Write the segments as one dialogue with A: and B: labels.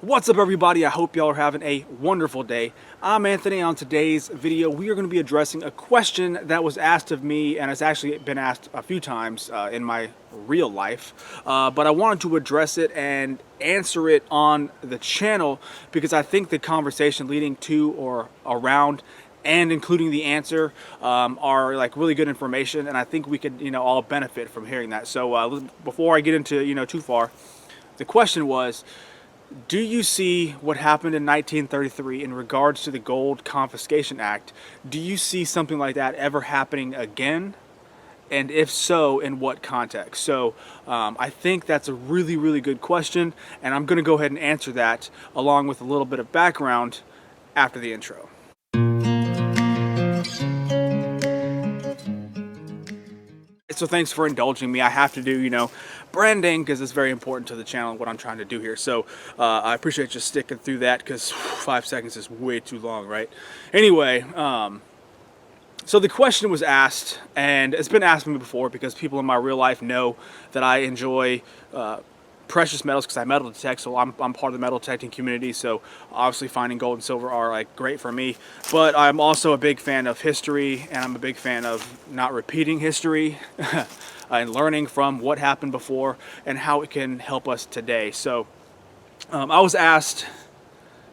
A: What's up, everybody? I hope y'all are having a wonderful day. I'm Anthony. On today's video, we are going to be addressing a question that was asked of me, and it's actually been asked a few times in my real life, but I wanted to address it and answer it on the channel because I think the conversation leading to or around and including the answer are like really good information, and I think we could all benefit from hearing that. So before I get into too far, the question was, do you see what happened in 1933 in regards to the Gold Confiscation Act? Do you see something like that ever happening again? And if so, in what context? So I think that's a really, really good question, and I'm going to go ahead and answer that along with a little bit of background after the intro. So thanks for indulging me. I have to do, branding because it's very important to the channel and what I'm trying to do here. So I appreciate you sticking through that because 5 seconds is way too long, right? Anyway, so the question was asked, and it's been asked me before because people in my real life know that I enjoy precious metals because I metal detect, so I'm part of the metal detecting community, so obviously finding gold and silver are like great for me. But I'm also a big fan of history, and I'm a big fan of not repeating history and learning from what happened before and how it can help us today. So I was asked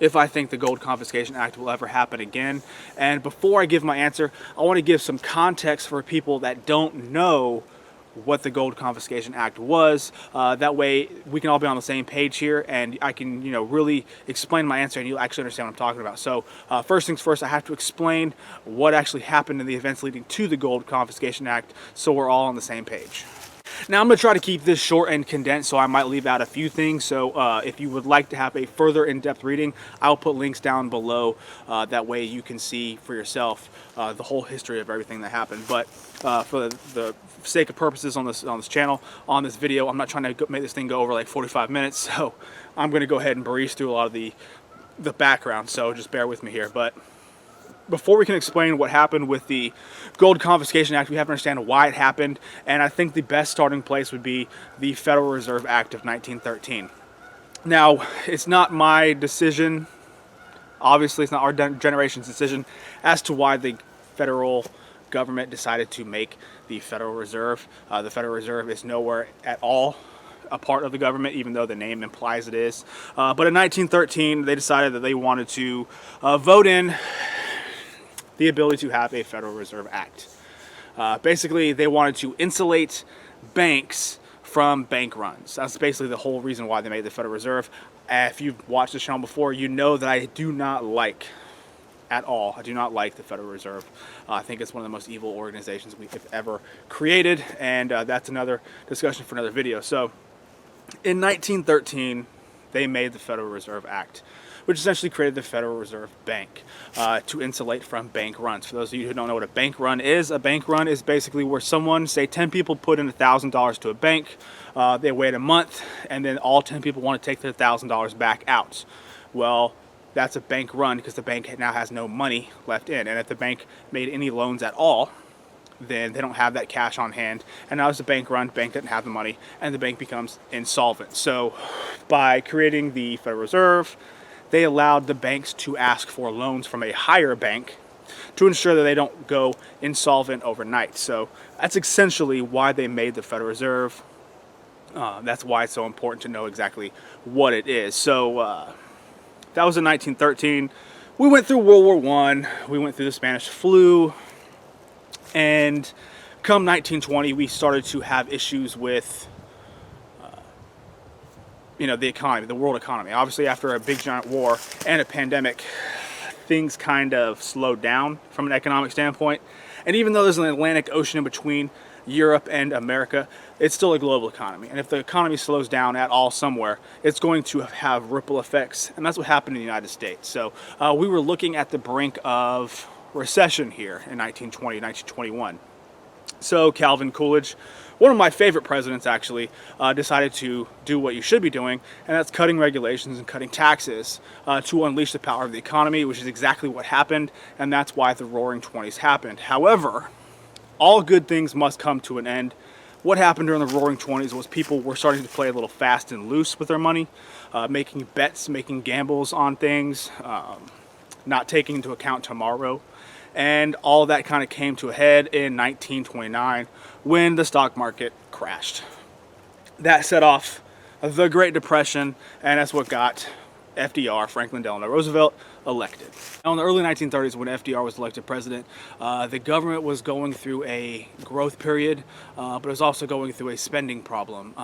A: if I think the Gold Confiscation Act will ever happen again, and before I give my answer, I want to give some context for people that don't know what the Gold Confiscation Act was. That way we can all be on the same page here, and I can really explain my answer and you'll actually understand what I'm talking about. So first things first, I have to explain what actually happened in the events leading to the Gold Confiscation Act so we're all on the same page. Now I'm going to try to keep this short and condensed, so I might leave out a few things. So if you would like to have a further in-depth reading, I'll put links down below. That way you can see for yourself the whole history of everything that happened. But for the sake of purposes on this channel, on this video, I'm not trying to make this thing go over like 45 minutes. So I'm going to go ahead and breeze through a lot of the background. So just bear with me here. But before we can explain what happened with the Gold Confiscation Act, we have to understand why it happened, and I think the best starting place would be the Federal Reserve Act of 1913. Now, it's not my decision, obviously it's not our generation's decision, as to why the federal government decided to make the Federal Reserve. The Federal Reserve is nowhere at all a part of the government, even though the name implies it is. But in 1913, they decided that they wanted to vote in the ability to have a Federal Reserve Act. Basically, they wanted to insulate banks from bank runs. That's basically the whole reason why they made the Federal Reserve. If you've watched this channel before, you know that I do not like at all. I do not like the Federal Reserve. I think it's one of the most evil organizations we've ever created, and that's another discussion for another video. So, in 1913, they made the Federal Reserve Act, which essentially created the Federal Reserve Bank to insulate from bank runs. For those of you who don't know what a bank run is basically where someone, say 10 people put in $1,000 to a bank, they wait a month, and then all 10 people want to take their $1,000 back out. Well, that's a bank run because the bank now has no money left in, and if the bank made any loans at all, then they don't have that cash on hand, and now it's a bank run, bank doesn't have the money, and the bank becomes insolvent. So by creating the Federal Reserve, they allowed the banks to ask for loans from a higher bank to ensure that they don't go insolvent overnight. So that's essentially why they made the Federal Reserve. That's why it's so important to know exactly what it is. So that was in 1913. We went through World War I, we went through the Spanish flu, and come 1920 we started to have issues with the economy, the world economy. Obviously, after a big giant war and a pandemic, things kind of slowed down from an economic standpoint. And even though there's an Atlantic Ocean in between Europe and America, it's still a global economy. And if the economy slows down at all somewhere, it's going to have ripple effects. And that's what happened in the United States. So we were looking at the brink of recession here in 1920, 1921. So Calvin Coolidge, one of my favorite presidents actually, decided to do what you should be doing, and that's cutting regulations and cutting taxes to unleash the power of the economy, which is exactly what happened, and that's why the Roaring 20s happened. However, all good things must come to an end. what happened during the Roaring 20s was people were starting to play a little fast and loose with their money, making bets, making gambles on things, not taking into account tomorrow. And all that kind of came to a head in 1929 when the stock market crashed. That set off the Great Depression, and that's what got FDR, Franklin Delano Roosevelt, elected. Now, in the early 1930s, when FDR was elected president, the government was going through a growth period, but it was also going through a spending problem.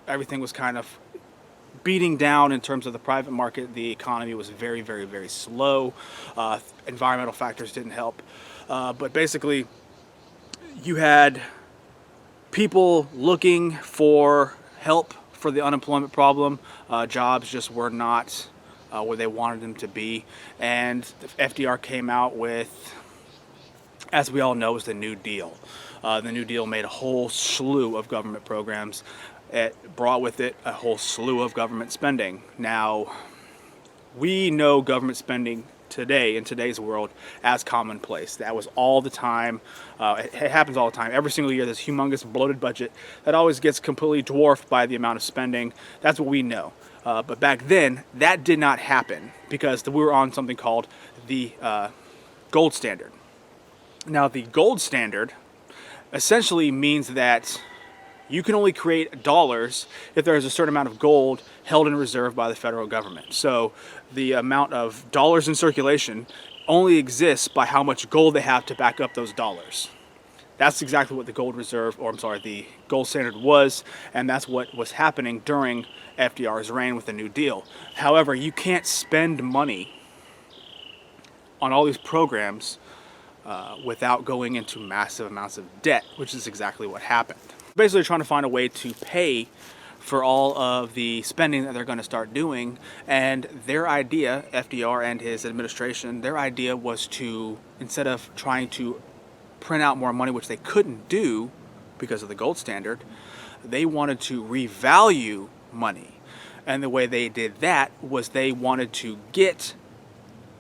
A: Everything was kind of beating down in terms of the private market. The economy was very, very, very slow. Environmental factors didn't help. But basically, you had people looking for help for the unemployment problem. Jobs just were not where they wanted them to be. And FDR came out with, as we all know, is the New Deal. The New Deal made a whole slew of government programs. It brought with it a whole slew of government spending. Now, we know government spending today, in today's world, as commonplace. That was all the time. It happens all the time. Every single year, this humongous bloated budget that always gets completely dwarfed by the amount of spending. That's what we know. But back then, that did not happen because we were on something called the gold standard. Now, the gold standard essentially means that you can only create dollars if there is a certain amount of gold held in reserve by the federal government. So the amount of dollars in circulation only exists by how much gold they have to back up those dollars. That's exactly what the the gold standard was, and that's what was happening during FDR's reign with the New Deal. However, you can't spend money on all these programs without going into massive amounts of debt, which is exactly what happened. Basically trying to find a way to pay for all of the spending that they're going to start doing, and their idea, FDR and his administration, their idea was to, instead of trying to print out more money, which they couldn't do because of the gold standard, they wanted to revalue money. And the way they did that was they wanted to get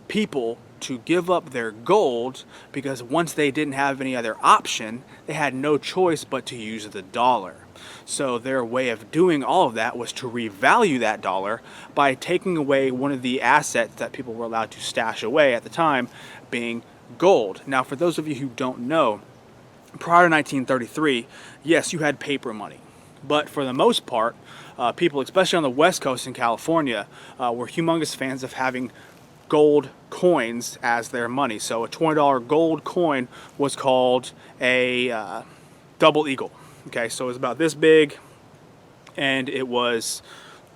A: people to give up their gold, because once they didn't have any other option, they had no choice but to use the dollar. So their way of doing all of that was to revalue that dollar by taking away one of the assets that people were allowed to stash away at the time, being gold. Now, for those of you who don't know, prior to 1933, yes, you had paper money. But for the most part, people, especially on the West Coast in California, were humongous fans of having gold coins as their money. So a $20 gold coin was called a double eagle. Okay, so it was about this big, and it was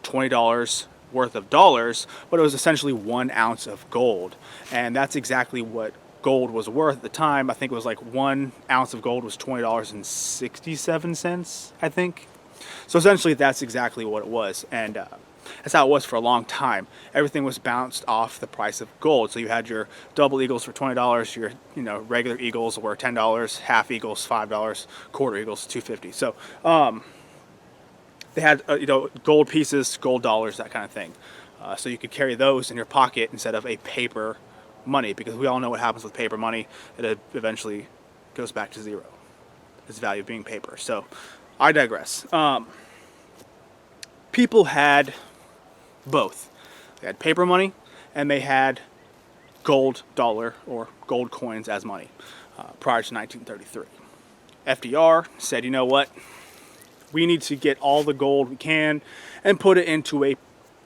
A: $20 worth of dollars, but it was essentially 1 ounce of gold. And that's exactly what gold was worth at the time. I think it was like 1 ounce of gold was $20.67, I think. So essentially that's exactly what it was. And that's how it was for a long time. Everything was bounced off the price of gold. So you had your double eagles for $20, your regular eagles were $10, half eagles $5, quarter eagles $2.50. So they had gold pieces, gold dollars, that kind of thing. So you could carry those in your pocket instead of a paper money, because we all know what happens with paper money. It eventually goes back to zero. Its value being paper. So I digress. People had both. They had paper money and they had gold dollar or gold coins as money prior to 1933. FDR said, you know what? We need to get all the gold we can and put it into a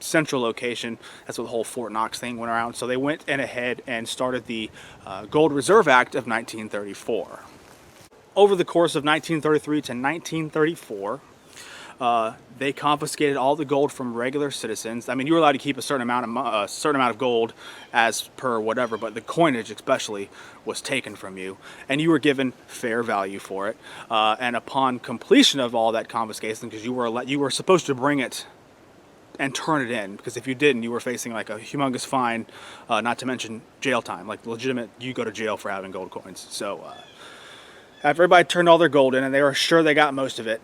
A: central location. That's what the whole Fort Knox thing went around. So they went ahead and started the Gold Reserve Act of 1934. Over the course of 1933 to 1934, they confiscated all the gold from regular citizens. I mean, you were allowed to keep a certain amount of gold as per whatever, but the coinage especially was taken from you, and you were given fair value for it. And upon completion of all that confiscation, because you were supposed to bring it and turn it in, because if you didn't, you were facing like a humongous fine, not to mention jail time, like legitimate, you go to jail for having gold coins. So after everybody turned all their gold in and they were sure they got most of it,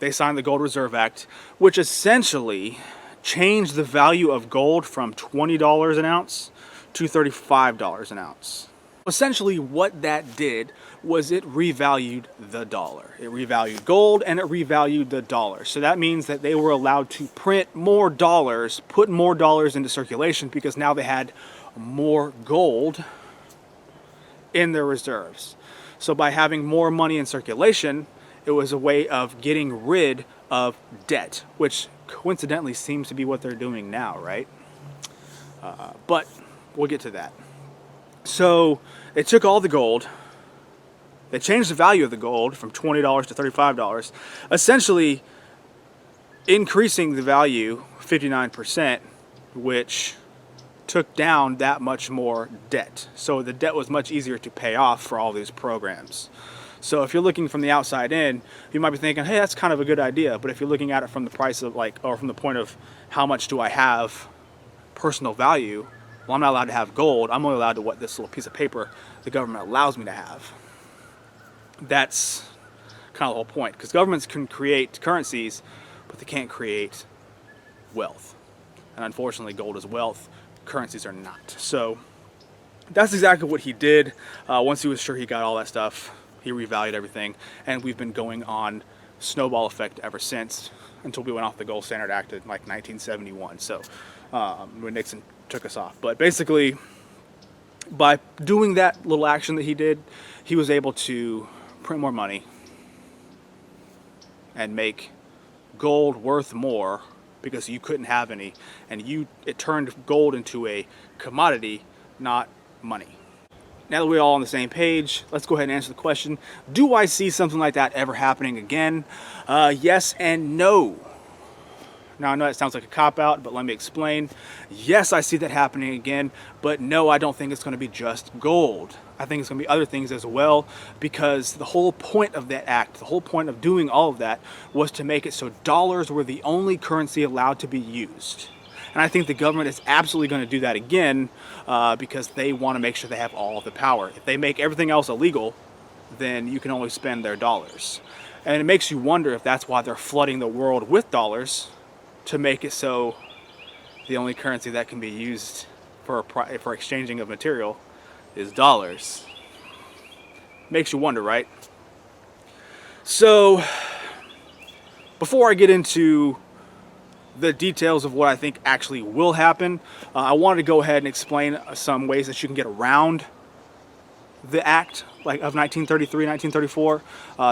A: they signed the Gold Reserve Act, which essentially changed the value of gold from $20 an ounce to $35 an ounce. Essentially, what that did was it revalued the dollar. It revalued gold and it revalued the dollar. So that means that they were allowed to print more dollars, put more dollars into circulation because now they had more gold in their reserves. So by having more money in circulation, it was a way of getting rid of debt, which coincidentally seems to be what they're doing now, right? But we'll get to that. So they took all the gold, they changed the value of the gold from $20 to $35, essentially increasing the value 59%, which took down that much more debt. So the debt was much easier to pay off for all these programs. So if you're looking from the outside in, you might be thinking, hey, that's kind of a good idea. But if you're looking at it from the price of or from the point of how much do I have personal value, well, I'm not allowed to have gold. I'm only allowed to what this little piece of paper the government allows me to have. That's kind of the whole point. Because governments can create currencies, but they can't create wealth. And unfortunately, gold is wealth. Currencies are not. So that's exactly what he did. Once he was sure he got all that stuff, he revalued everything. And we've been going on snowball effect ever since, until we went off the Gold Standard Act in like 1971. So when Nixon took us off. But basically, by doing that little action that he did, he was able to print more money and make gold worth more because you couldn't have any, and it turned gold into a commodity, not money. Now that we're all on the same page, let's go ahead and answer the question, do I see something like that ever happening again? Yes and no. Now, I know that sounds like a cop-out, but let me explain. Yes, I see that happening again, but no, I don't think it's going to be just gold. I think it's going to be other things as well, because the whole point of that act, the whole point of doing all of that, was to make it so dollars were the only currency allowed to be used. And I think the government is absolutely going to do that again because they want to make sure they have all of the power. If they make everything else illegal, then you can only spend their dollars. And it makes you wonder if that's why they're flooding the world with dollars, to make it so the only currency that can be used for exchanging of material is dollars. Makes you wonder, right? So, before I get into the details of what I think actually will happen, I wanted to go ahead and explain some ways that you can get around the act of 1933, 1934.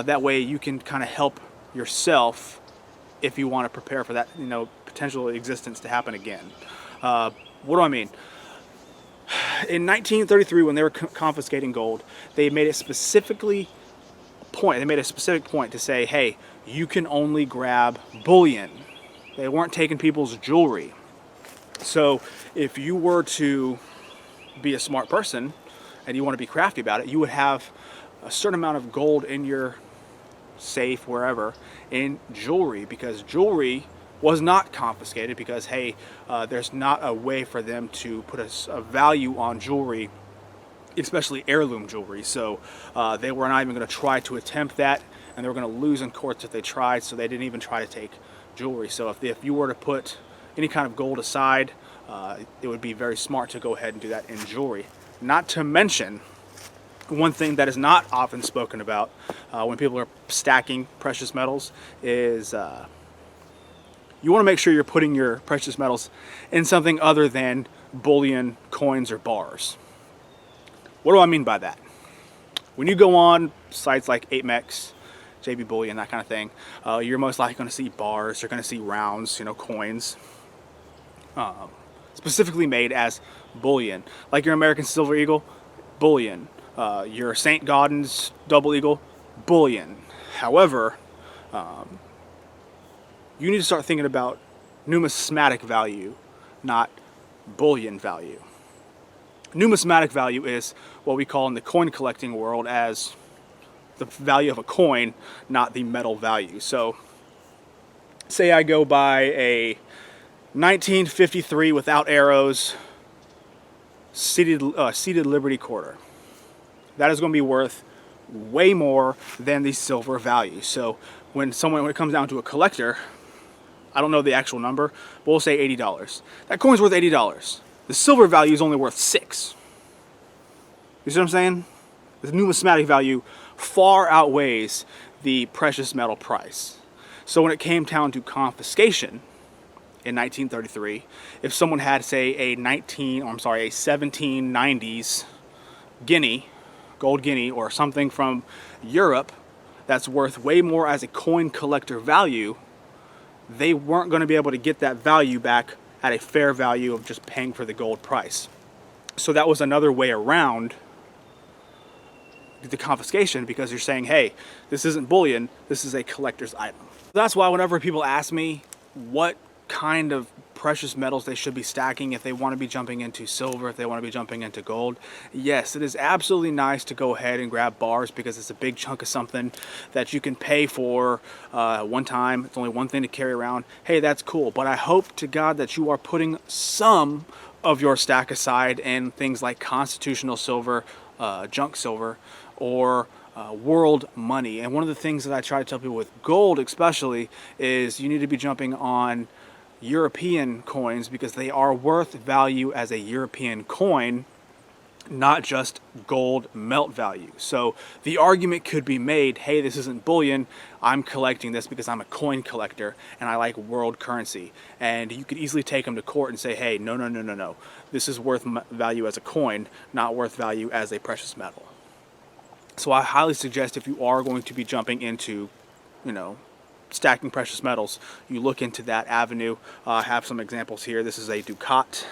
A: That way you can kind of help yourself if you want to prepare for that, potential existence to happen again. What do I mean? In 1933, when they were confiscating gold, they made a specific point to say, hey, you can only grab bullion. They weren't taking people's jewelry. So if you were to be a smart person and you want to be crafty about it, you would have a certain amount of gold in your safe, wherever, in jewelry, because jewelry was not confiscated because, hey, there's not a way for them to put a value on jewelry, especially heirloom jewelry. So they were not even going to try to attempt that, and they were going to lose in courts if they tried, so they didn't even try to take jewelry. So if you were to put any kind of gold aside, it would be very smart to go ahead and do that in jewelry. Not to mention, one thing that is not often spoken about when people are stacking precious metals is you want to make sure you're putting your precious metals in something other than bullion, coins, or bars. What do I mean by that? When you go on sites like 8mex, JB Bullion, that kind of thing, you're most likely going to see bars, you're going to see rounds, coins, specifically made as bullion. Like your American Silver Eagle, bullion. Your St. Gaudens Double Eagle, bullion. However, you need to start thinking about numismatic value, not bullion value. Numismatic value is what we call in the coin collecting world as the value of a coin, not the metal value. So, say I go buy a 1953 without arrows seated Liberty quarter. That is going to be worth way more than the silver value. So when it comes down to a collector, I don't know the actual number, but we'll say $80. That coin's worth $80. The silver value is only worth $6. You see what I'm saying? The numismatic value far outweighs the precious metal price. So when it came down to confiscation in 1933, if someone had, say, a 1790s guinea, gold guinea, or something from Europe that's worth way more as a coin collector value, they weren't going to be able to get that value back at a fair value of just paying for the gold price. So that was another way around the confiscation, because you're saying, hey, this isn't bullion, this is a collector's item. That's why whenever people ask me what kind of precious metals they should be stacking, if they want to be jumping into silver, if they want to be jumping into gold, yes, it is absolutely nice to go ahead and grab bars, because it's a big chunk of something that you can pay for one time. It's only one thing to carry around. Hey, that's cool, but I hope to God that you are putting some of your stack aside in things like constitutional silver, junk silver, or world money. And one of the things that I try to tell people with gold especially is you need to be jumping on European coins, because they are worth value as a European coin, not just gold melt value. So the argument could be made, hey, this isn't bullion, I'm collecting this because I'm a coin collector and I like world currency. And you could easily take them to court and say, hey, no, this is worth value as a coin, not worth value as a precious metal. So I highly suggest, if you are going to be jumping into, stacking precious metals, you look into that avenue. I have some examples here. This is a Ducat,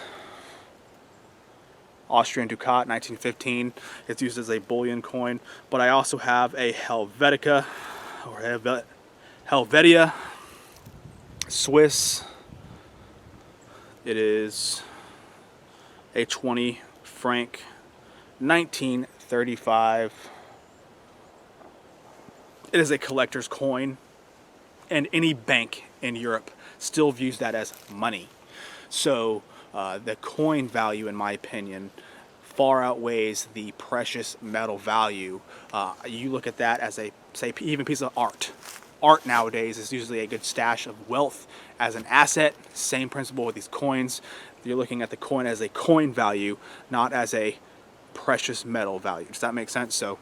A: Austrian Ducat, 1915. It's used as a bullion coin. But I also have a Helvetica, or Helvetia, Swiss. It is a 20 franc, 1935. It is a collector's coin, and any bank in Europe still views that as money. So the coin value, in my opinion, far outweighs the precious metal value. You look at that as a, say, even piece of art. Art nowadays is usually a good stash of wealth as an asset. Same principle with these coins. You're looking at the coin as a coin value, not as a precious metal value. Does that make sense? So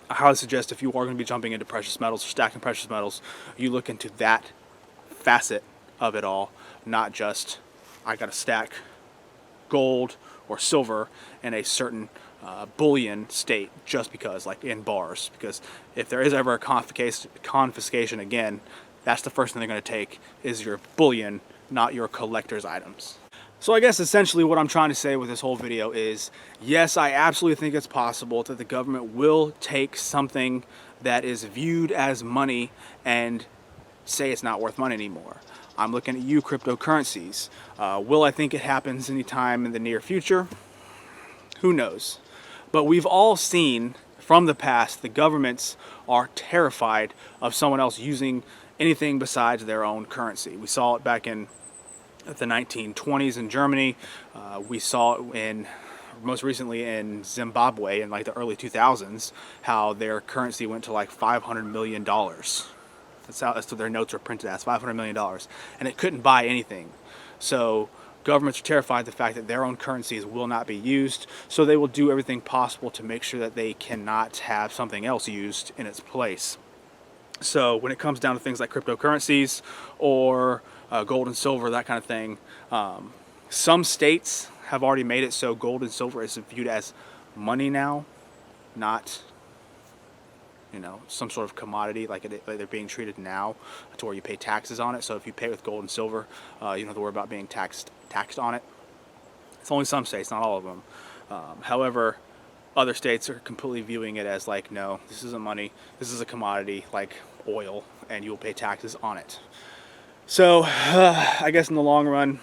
A: I highly suggest, if you are going to be jumping into precious metals or stacking precious metals, you look into that facet of it all, not just, I got to stack gold or silver in a certain bullion state just because, like in bars. Because if there is ever a confiscation again, that's the first thing they're going to take is your bullion, not your collector's items. So I guess essentially what I'm trying to say with this whole video is, yes, I absolutely think it's possible that the government will take something that is viewed as money and say it's not worth money anymore. I'm looking at you, cryptocurrencies. Will I think it happens anytime in the near future? Who knows? But we've all seen from the past, the governments are terrified of someone else using anything besides their own currency. We saw it back in the 1920s in Germany. We saw it most recently in Zimbabwe in like the early 2000s, how their currency went to like $500 million. That's what their notes are printed as, $500 million. And it couldn't buy anything. So governments are terrified of the fact that their own currencies will not be used, so they will do everything possible to make sure that they cannot have something else used in its place. So when it comes down to things like cryptocurrencies or gold and silver, that kind of thing, some states have already made it so gold and silver is viewed as money now, not some sort of commodity like they're being treated now, to where you pay taxes on it. So if you pay with gold and silver, you don't have to worry about being taxed on it. It's only some states, not all of them. However, other states are completely viewing it as like, no, this isn't money, this is a commodity like oil, and you will pay taxes on it. So I guess in the long run,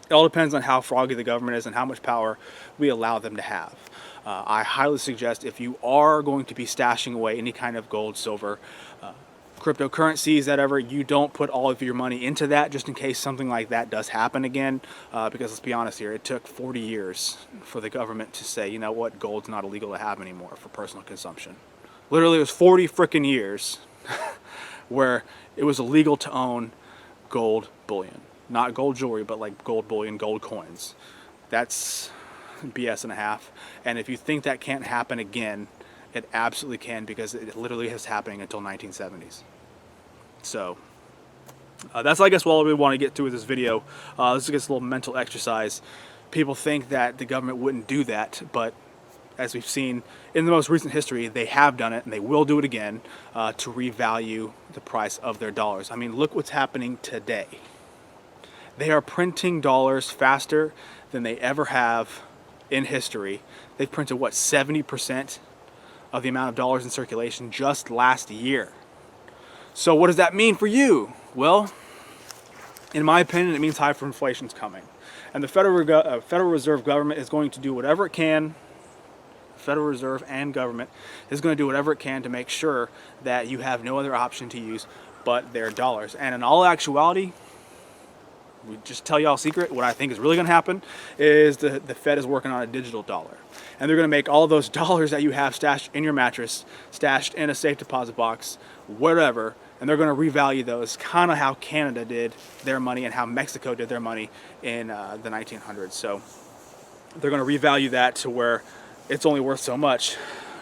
A: it all depends on how froggy the government is and how much power we allow them to have. I highly suggest, if you are going to be stashing away any kind of gold, silver, cryptocurrencies, that ever, you don't put all of your money into that, just in case something like that does happen again. Because let's be honest here, it took 40 years for the government to say, you know what, gold's not illegal to have anymore for personal consumption. Literally, it was 40 freaking years where it was illegal to own gold bullion. Not gold jewelry, but like gold bullion, gold coins. That's BS and a half. And if you think that can't happen again, it absolutely can, because it literally is happening until 1970s. So that's, I guess, what we want to get to with this video. This is just a little mental exercise. People think that the government wouldn't do that, but as we've seen in the most recent history, they have done it, and they will do it again to revalue the price of their dollars. I mean, look what's happening today. They are printing dollars faster than they ever have in history. They've printed, what, 70% of the amount of dollars in circulation just last year. So what does that mean for you? Well, in my opinion, it means hyperinflation's coming. And the Federal Reserve government is going to do whatever it can. Federal Reserve and government is going to do whatever it can to make sure that you have no other option to use but their dollars. And in all actuality, we just tell y'all a secret, what I think is really going to happen is the Fed is working on a digital dollar. And they're going to make all those dollars that you have stashed in your mattress, stashed in a safe deposit box, whatever, and they're going to revalue those, kind of how Canada did their money and how Mexico did their money in the 1900s. So they're going to revalue that to where it's only worth so much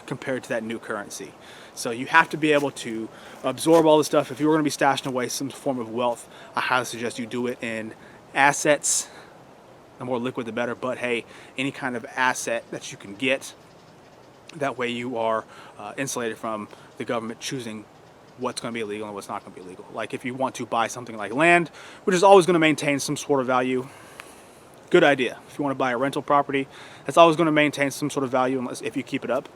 A: compared to that new currency. So you have to be able to absorb all this stuff. If you're going to be stashing away some form of wealth, I highly suggest you do it in assets. The more liquid, the better. But hey, any kind of asset that you can get, that way you are insulated from the government choosing what's going to be illegal and what's not going to be illegal. Like if you want to buy something like land, which is always going to maintain some sort of value, good idea. If you want to buy a rental property, that's always going to maintain some sort of value unless if you keep it up.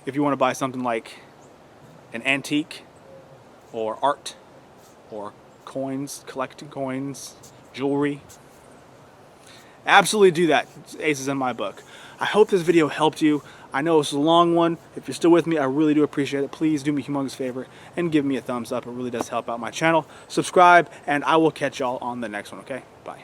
A: If you want to buy something like an antique or art or coins, collecting coins, jewelry, absolutely do that. Ace is in my book. I hope this video helped you. I know it's a long one. If you're still with me, I really do appreciate it. Please do me a humongous favor and give me a thumbs up. It really does help out my channel. Subscribe, and I will catch y'all on the next one, okay? Bye.